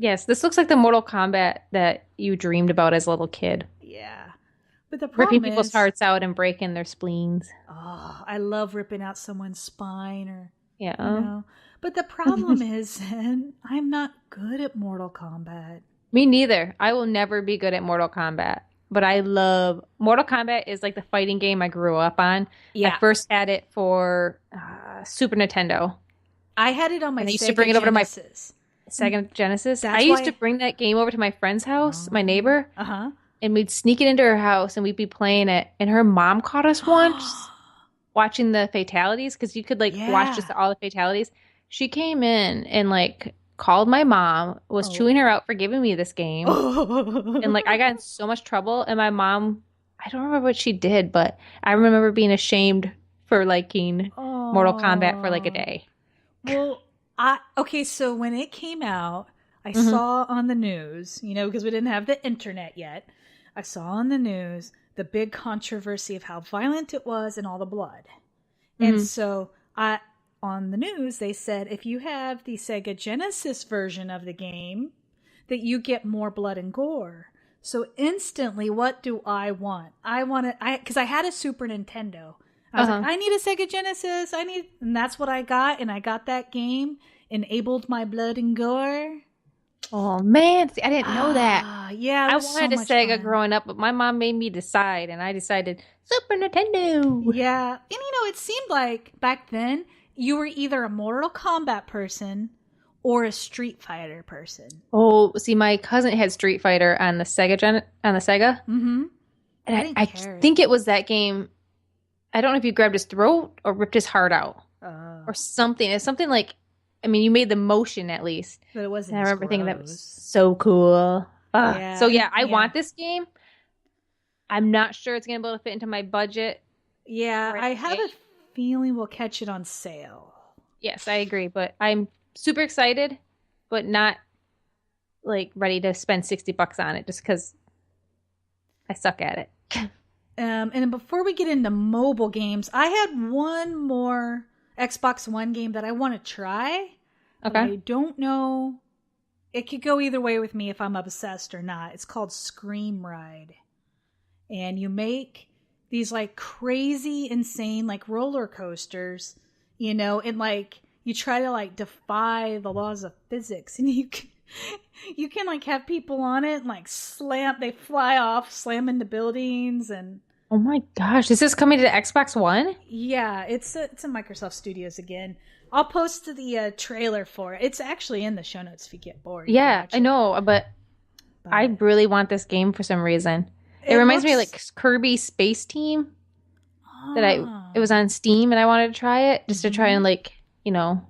Yes, this looks like the Mortal Kombat that you dreamed about as a little kid. Yeah. But the Ripping problem people's is, hearts out and breaking their spleens. oh, I love ripping out someone's spine or, you Yeah. know. But the problem is, Zen, I'm not good at Mortal Kombat. Me neither. I will never be good at Mortal Kombat. But I love Mortal Kombat is like the fighting game I grew up on. I Yeah. first had it for Super Nintendo. I had it on my And I used to Sega bring it over to my Genesis. And Sega Genesis. I that's used to why. bring that game over to my friend's house, my Oh, neighbor, uh and we'd sneak it into her house and we'd be playing it. And her mom caught us once huh. watching the fatalities because you could like watch Yeah. just all the fatalities. She came in and like called my mom, was Oh. chewing her out for giving me this game. And like I Oh. got in so much trouble and my mom, I don't remember what she did, but I remember being ashamed for liking Mortal Kombat for like a Oh. day. Well, I okay, so when it came out, I Hmm. saw on the news, because we didn't have the internet yet. I saw on the news the big controversy of how violent it was and all the blood. And Hmm. so I on the news they said if you have the Sega Genesis version of the game that you get more blood and gore. So instantly what do I want? I want it cuz I had a Super Nintendo. I was like Uh-huh. I need a Sega Genesis. And that's what I got and I got that game enabled my blood and gore. Oh man, see, I didn't know that. Yeah, it I was so wanted a much Sega fun. growing up, but my mom made me decide, and I decided Super Nintendo. Yeah. And it seemed like back then you were either a Mortal Kombat person or a Street Fighter person. Oh, see, my cousin had Street Fighter on the Sega, Mm-hmm. and I I, didn't I care. think it was that game. I don't know if you grabbed his throat or ripped his heart out Uh, or something. It's something like, I mean, you made the motion at least, but it and wasn't I as remember thinking that was gross. so cool. Yeah, So and yeah, I yeah, want this game. I'm not sure it's gonna be able to fit into my budget yeah. right I have away. a feeling we'll catch it on sale. Yes, I agree, but I'm super excited, but not like ready to spend $60 on it just because I suck at it. And then before we get into mobile games, I had one more Xbox One game that I want to try, but Okay. I don't know. It could go either way with me if I'm obsessed or not. It's called Scream Ride. And you make these like crazy, insane, like roller coasters, and like you try to like defy the laws of physics. And you can like have people on it and like they fly off, slam into buildings. And Oh my gosh, is this coming to the Xbox One? yeah, it's a Microsoft Studios again. I'll post the trailer for it. It's actually in the show notes if you get bored. You can Yeah, watch I it. know, but I But really want this game for some reason. It it reminds me of looks. like Kirby Space Team that it Ah. was on Steam and I wanted to try it just to try Hmm. and like, you know,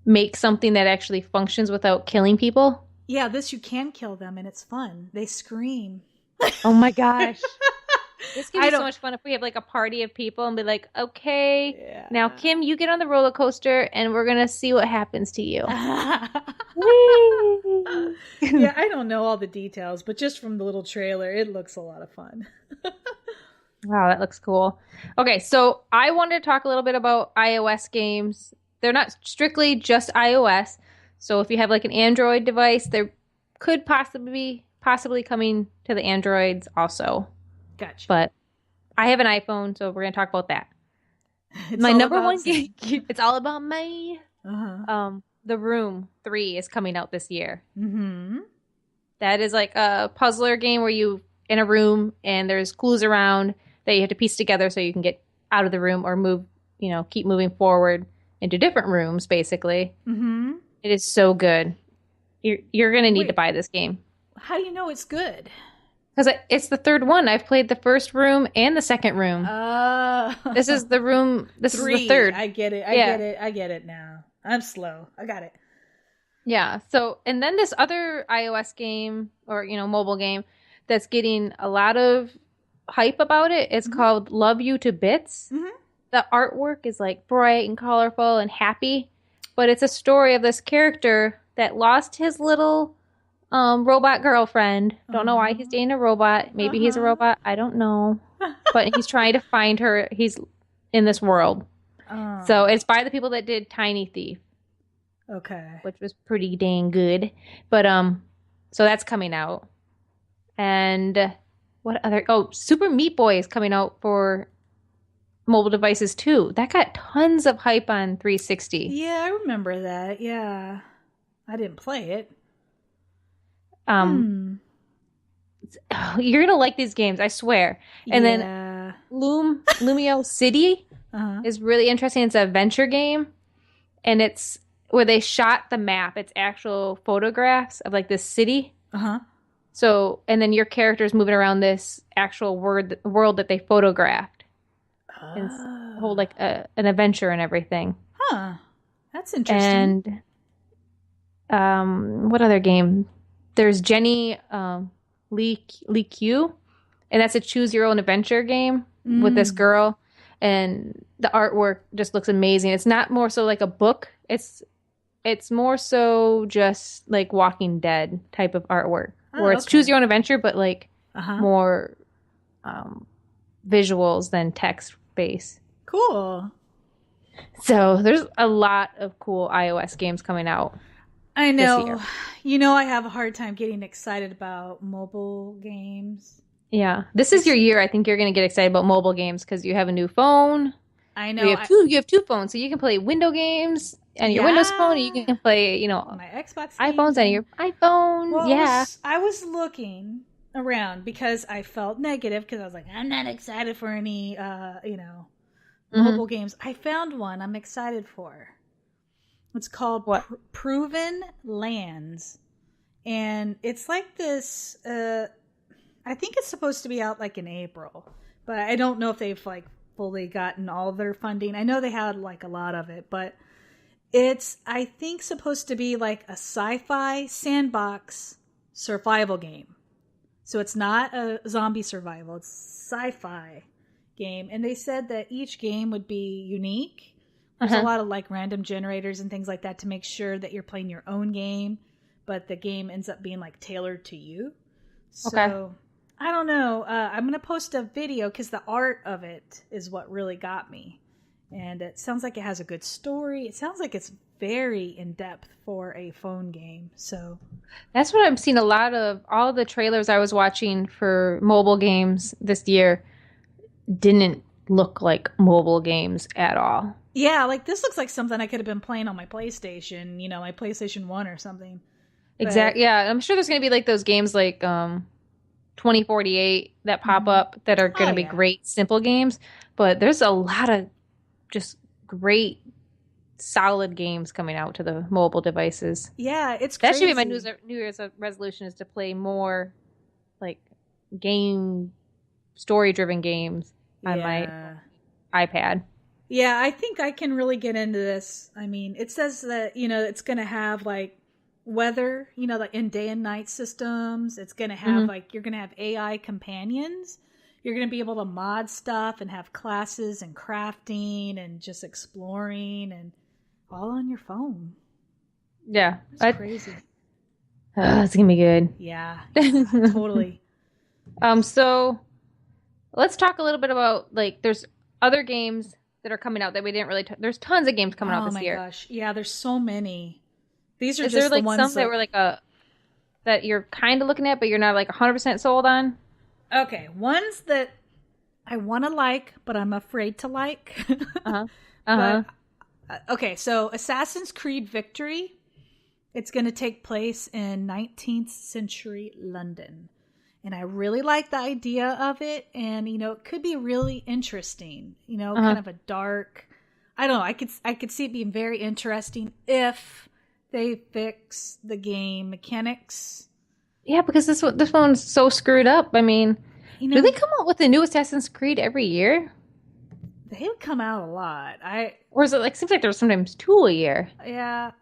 make something that actually functions without killing people. Yeah, this you can kill them and it's fun. They scream. Oh my gosh. This could I be so don't. much fun if we have like a party of people and be like, okay, now Yeah. Kim, you get on the roller coaster and we're gonna see what happens to you. Whee! Yeah, I don't know all the details, but just from the little trailer, it looks a lot of fun. Wow, that looks cool. Okay, so I wanted to talk a little bit about iOS games. They're not strictly just iOS. So if you have like an Android device, there could possibly coming to the Androids also. Gotcha. But I have an iPhone, so we're gonna talk about that. It's My all number about one game, Zen. it's all about me. Uh-huh. The Room 3 is coming out this year. Mm-hmm. That is like a puzzler game where you in a room and there's clues around that you have to piece together so you can get out of the room or move, keep moving forward into different rooms, basically. Mm-hmm. It is so good. You're gonna need to Wait, buy this game. how do you know it's good? Because it's the third one. I've played the first room and the second room. This is the room. This is the Three. third. I get it. I Yeah. get it. I get it now. I'm slow. I got it. Yeah. So, and then this other iOS game or, mobile game that's getting a lot of hype about it is Mm-hmm. called Love You to Bits. Mm-hmm. The artwork is like bright and colorful and happy, but it's a story of this character that lost his little robot girlfriend. Don't know why he's Uh-huh. dating a robot. Maybe he's a robot. I don't know. But he's trying to find her. He's in this world. Oh. So it's by the people that did Tiny Thief. Okay. which was pretty dang good. But so that's coming out. And what other? Oh, Super Meat Boy is coming out for mobile devices too. That got tons of hype on 360. Yeah, I remember that. Yeah. I didn't play it. Um, Hmm. you're gonna like these games, I swear. And then Yeah. Lumio City Uh-huh. is really interesting. It's a adventure game, and it's where they shot the map. It's actual photographs of like this city. Uh-huh. So, and then your character's moving around this actual world that they photographed and hold Oh. like an adventure and everything. Huh. That's interesting. And what other game? There's Jenny Lee Q, and that's a choose your own adventure game with this Mm. girl, and the artwork just looks amazing. It's not more so like a book. It's more so just like Walking Dead type of artwork, where Oh, it's choose okay. your own adventure, but like Uh-huh. more um, visuals than text based. Cool. So there's a lot of cool iOS games coming out I this know. year. I have a hard time getting excited about mobile games. Yeah, this is your It's year. I think you're gonna get excited about mobile games because you have a new phone. I We know. have two. You have two phones, so you can play window games on your Windows phone, and you Yeah, can play, my Xbox iPhones games on your and iPhone. well, Yeah. I was looking around because I felt negative because I was like, I'm not excited for any Hmm. mobile games. I found one I'm excited for. It's called What? Proven Lands. And it's like this I think it's supposed to be out like in April, but I don't know if they've like fully gotten all their funding. I know they had like a lot of it, but it's I think supposed to be like a sci-fi sandbox survival game. So it's not a zombie survival, it's sci-fi game. And they said that each game would be unique. There's a Uh-huh. lot of like random generators and things like that to make sure that you're playing your own game, but the game ends up being like tailored to you. Okay. So I don't know. I'm going to post a video because the art of it is what really got me. And it sounds like it has a good story. It sounds like it's very in depth for a phone game. So, That's what I've seen a lot of. All the trailers I was watching for mobile games this year didn't look like mobile games at all. yeah, like this looks like something I could have been playing on my PlayStation, my PlayStation 1 or something. But Exactly. Yeah, I'm sure there's gonna be like those games like 2048 that pop mhm. up that are Oh, gonna be yeah. great, simple games. But there's a lot of just great, solid games coming out to the mobile devices. Yeah, it's That should be my crazy. New Year's resolution is to play more like game story driven games on my Yeah. iPad. Yeah, I think I can really get into this. I mean, it says that, it's going to have like weather, like in day and night systems. It's going to have Hmm. like, you're going to have AI companions. You're going to be able to mod stuff and have classes and crafting and just exploring and all on your phone. Yeah, It's crazy. it's gonna be good. Yeah, yeah, totally. So let's talk a little bit about like there's other games that are coming out that we didn't really. There's tons of games coming out Oh this my year. gosh. Yeah, there's so many. These are Is there just the like ones some that that were like a that you're kind of looking at, but you're not like 100% sold on? okay, ones that I want to like, but I'm afraid to like. Uh huh. Uh huh. But okay, so Assassin's Creed Victory, it's going to take place in 19th century London. And I really like the idea of it. And, it could be really interesting, Uh huh. kind of a dark, I don't know. I could see it being very interesting if they fix the game mechanics. Yeah, because this one's so screwed up. I mean, You do they know, come out with a new Assassin's Creed every year, they would come out a lot. or is it like seems like there's sometimes two a year? Yeah,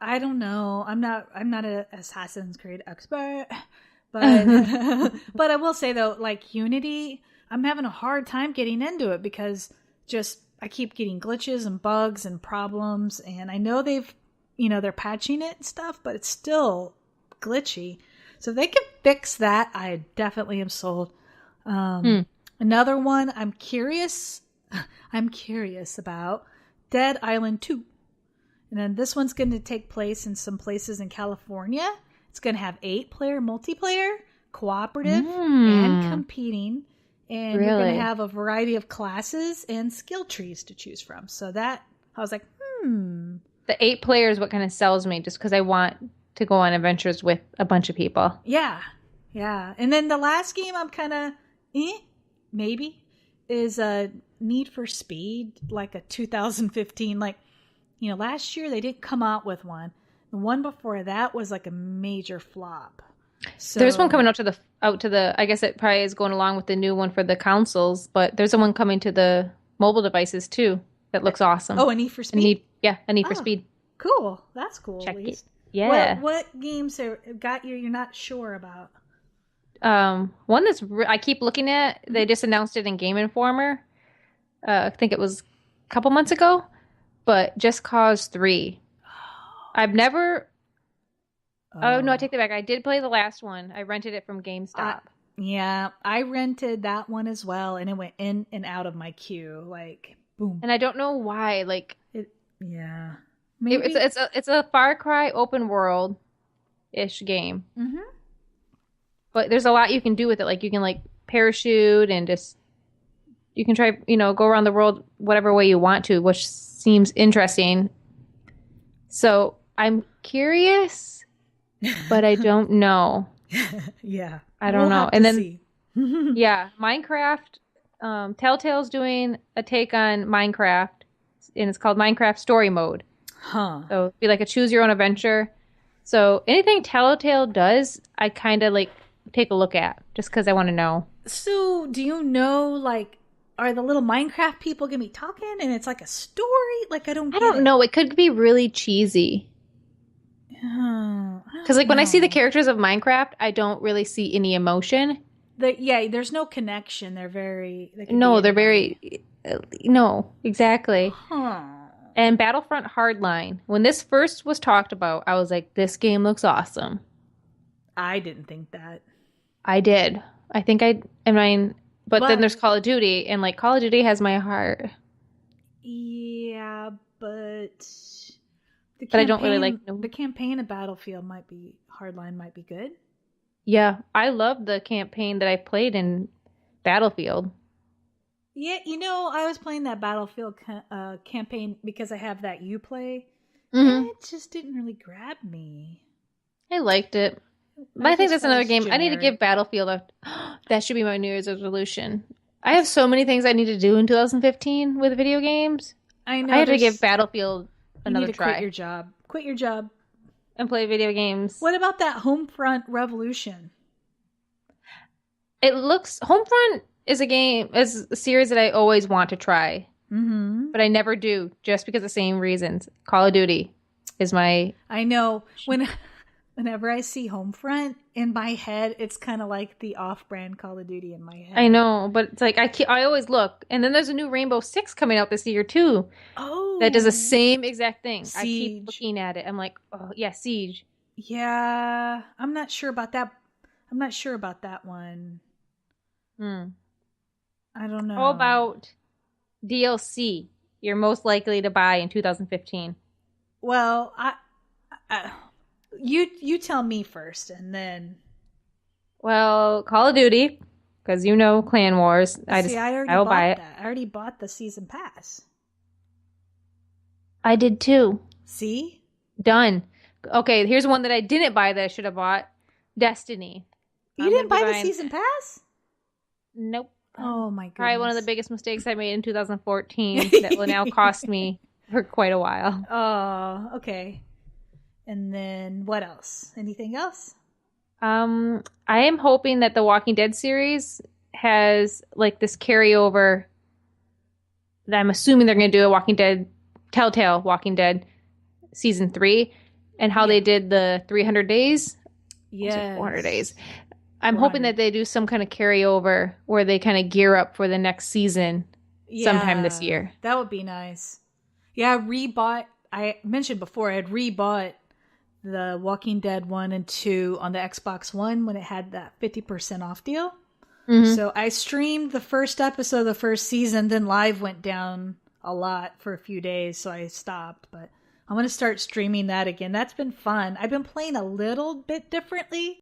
I don't know. I'm not a Assassin's Creed expert, but but I will say though, like Unity, I'm having a hard time getting into it because just I keep getting glitches and bugs and problems, and I know they're patching it and stuff, but it's still glitchy. So if they can fix that, I definitely am sold. Hmm. Another one I'm curious about Dead Island 2. And then this one's going to take place in some places in California. It's going to have 8-player multiplayer, cooperative, and competing. And you're going to have a variety of classes and skill trees to choose from. So that, I was like, The 8 players, what kind of sells me, just because I want to go on adventures with a bunch of people. Yeah. Yeah. And then the last game I'm kind of, maybe, is a Need for Speed, like a 2015, like, last year they didn't come out with one. The one before that was like a major flop. So there's one coming out to the. I guess it probably is going along with the new one for the consoles, but there's a one coming to the mobile devices too that looks awesome. Oh, a Need for Speed. A Need for Speed. Cool. That's cool. Check at least. it. Yeah. What games got you? You're not sure about? One that's I keep looking at. They just announced it in Game Informer. I think it was a couple months ago. But Just Cause 3. I've never... Oh, no, I take that back. I did play the last one. I rented it from GameStop. I rented that one as well, and it went in and out of my queue, like, boom. And I don't know why, like... Maybe. It's a Far Cry open world-ish game. Mm-hmm. But there's a lot you can do with it. Like, you can, like, parachute and just... You can try, go around the world whatever way you want to, which seems interesting. So I'm curious, but I don't know. Yeah. I don't know. And then, see. Yeah, Minecraft, Telltale's doing a take on Minecraft, and it's called Minecraft Story Mode. Huh. So it'd be like a choose your own adventure. So anything Telltale does, I kind of like take a look at just because I want to know. So do you know, like, are the little Minecraft people going to be talking and it's like a story? Like, I don't know. It could be really cheesy. Because, like, when I see the characters of Minecraft, I don't really see any emotion. There's no connection. They're very... No, exactly. Huh. And Battlefront Hardline, when this first was talked about, I was like, this game looks awesome. I didn't think that. I did. But then there's Call of Duty, and, like, Call of Duty has my heart. Yeah, but I don't really like... The campaign of Battlefield Hardline might be good. Yeah, I love the campaign that I played in Battlefield. Yeah, I was playing that Battlefield campaign because I have that Uplay, Mm-hmm. and it just didn't really grab me. I liked it. But I think that's another game. I need to give Battlefield that should be my New Year's resolution. I have so many things I need to do in 2015 with video games. I know. I have to give Battlefield another try. Quit your job. And play video games. What about that Homefront Revolution? Homefront is a series that I always want to try. Mm-hmm. But I never do, just because of the same reasons. Call of Duty is my... I know. Whenever I see Homefront, in my head, it's kind of like the off-brand Call of Duty in my head. I know, but it's like I always look. And then there's a new Rainbow Six coming out this year, too. Oh. That does the same exact thing. Siege. I keep looking at it. I'm like, oh, yeah, Siege. Yeah. I'm not sure about that. I'm not sure about that one. I don't know. How about DLC you're most likely to buy in 2015? Well, You tell me first, and then... Well, Call of Duty, because Clan Wars. I will buy it. I already bought the season pass. I did too. See? Done. Okay, here's one that I didn't buy that I should have bought. Destiny. You didn't buy the season pass? Nope. Oh my goodness. Probably one of the biggest mistakes I made in 2014 that will now cost me for quite a while. Oh, okay. And then what else? Anything else? I am hoping that the Walking Dead series has like this carryover. That I'm assuming they're going to do a Telltale Walking Dead season 3, and how they did the 300 days. Yeah, 400 days. I'm hoping that they do some kind of carryover where they kind of gear up for the next season sometime this year. That would be nice. Yeah, I mentioned before, I had rebought the Walking Dead 1 and 2 on the Xbox One when it had that 50% off deal. Mm-hmm. So I streamed the first episode of the first season, then live went down a lot for a few days, so I stopped. But I'm going to start streaming that again. That's been fun. I've been playing a little bit differently.